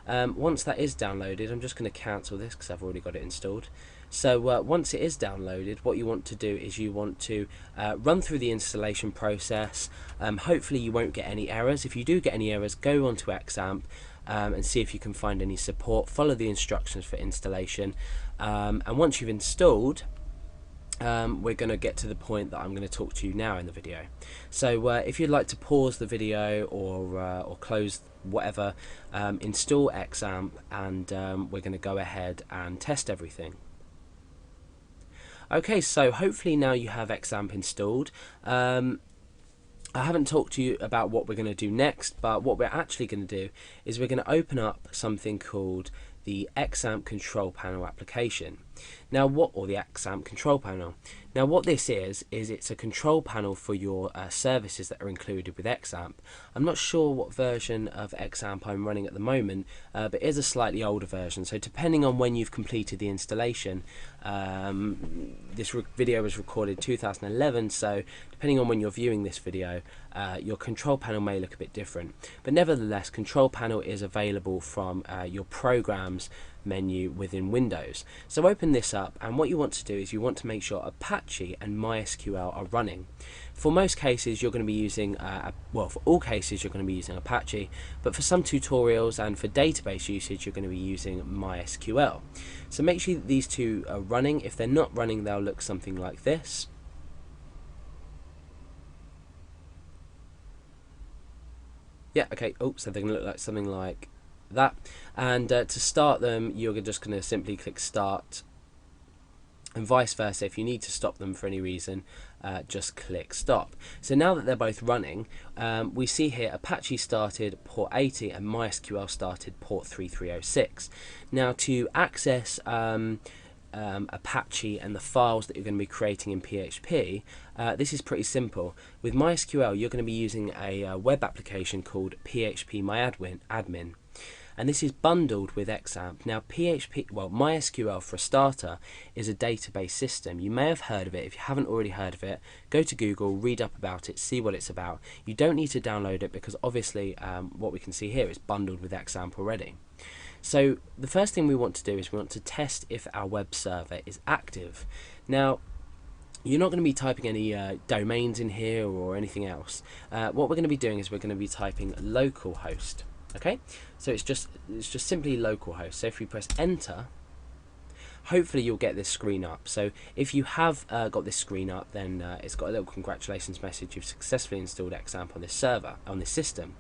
Once that is downloaded, I'm just going to cancel this because I've already got it installed. So once it is downloaded, what you want to do is you want to run through the installation process. Hopefully you won't get any errors. If you do get any errors, go onto XAMPP and see if you can find any support. Follow the instructions for installation, and once you've installed, we're going to get to the point that I'm going to talk to you now in the video. So if you'd like to pause the video or close whatever, install XAMPP, and we're going to go ahead and test everything. Okay, so hopefully now you have XAMPP installed. I haven't talked to you about what we're going to do next, but what we're actually going to do is we're going to open up something called the XAMPP control panel application. Now or the XAMPP control panel. Now what this is it's a control panel for your services that are included with XAMPP. I'm not sure what version of XAMPP I'm running at the moment, but it is a slightly older version, so depending on when you've completed the installation, this video was recorded 2011, so depending on when you're viewing this video, your control panel may look a bit different, but nevertheless control panel is available from your programs menu within Windows. So open this up, and what you want to do is you want to make sure Apache and MySQL are running. For most cases you're going to be using well, for all cases you're going to be using Apache, but for some tutorials and for database usage you're going to be using MySQL. So make sure these two are running. If they're not running, they'll look something like this. Yeah, okay. Oh, so they're going to look like something like that. And to start them, you're just going to simply click start, and vice versa. If you need to stop them for any reason, just click stop. So now that they're both running, we see here Apache started port 80 and MySQL started port 3306. Now to access Apache and the files that you're going to be creating in PHP, this is pretty simple. With MySQL you're going to be using a web application called PHP admin, and this is bundled with XAMPP. Now MySQL for a starter is a database system. You may have heard of it. If you haven't already heard of it, go to Google, read up about it, see what it's about. You don't need to download it because obviously what we can see here is bundled with XAMPP already. So the first thing we want to do is we want to test if our web server is active. Now you're not going to be typing any domains in here or anything else. What we're going to be doing is we're going to be typing localhost. Okay, so it's just simply localhost. So if we press enter, hopefully you'll get this screen up. So if you have got this screen up, then it's got a little congratulations message. You've successfully installed XAMPP on this server, on this system.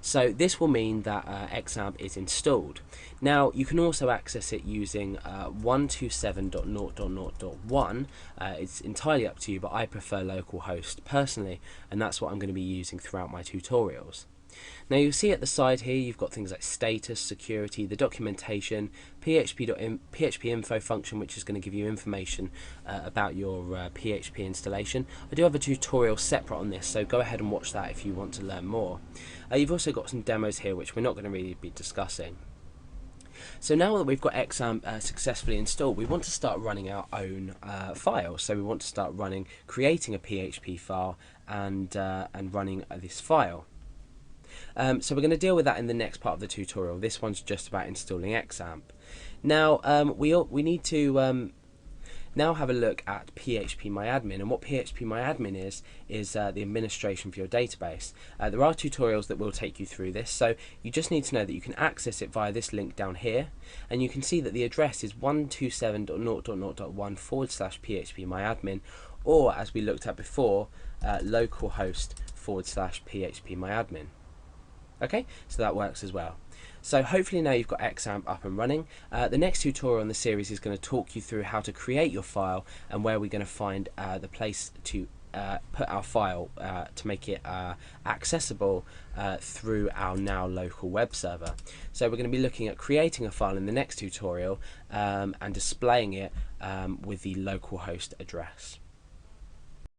So this will mean that XAMPP is installed. Now you can also access it using 127.0.0.1. It's entirely up to you, but I prefer localhost personally, and that's what I'm going to be using throughout my tutorials. Now you'll see at the side here you've got things like status, security, the documentation, PHP info function, which is going to give you information about your PHP installation. I do have a tutorial separate on this, so go ahead and watch that if you want to learn more. You've also got some demos here which we're not going to really be discussing. So now that we've got XAMPP successfully installed, we want to start running our own files. So we want to start creating a PHP file and running this file. So we're going to deal with that in the next part of the tutorial. This one's just about installing XAMPP. Now we need to now have a look at PHP and what PHP is the administration for your database. There are tutorials that will take you through this, so you just need to know that you can access it via this link down here, and you can see that the address is 127.0.0.1/PHP or as we looked at before, localhost/PHP. Okay, so that works as well. So hopefully now you've got XAMPP up and running. The next tutorial in the series is going to talk you through how to create your file and where we're going to find the place to put our file to make it accessible through our now local web server. So we're going to be looking at creating a file in the next tutorial and displaying it with the localhost address.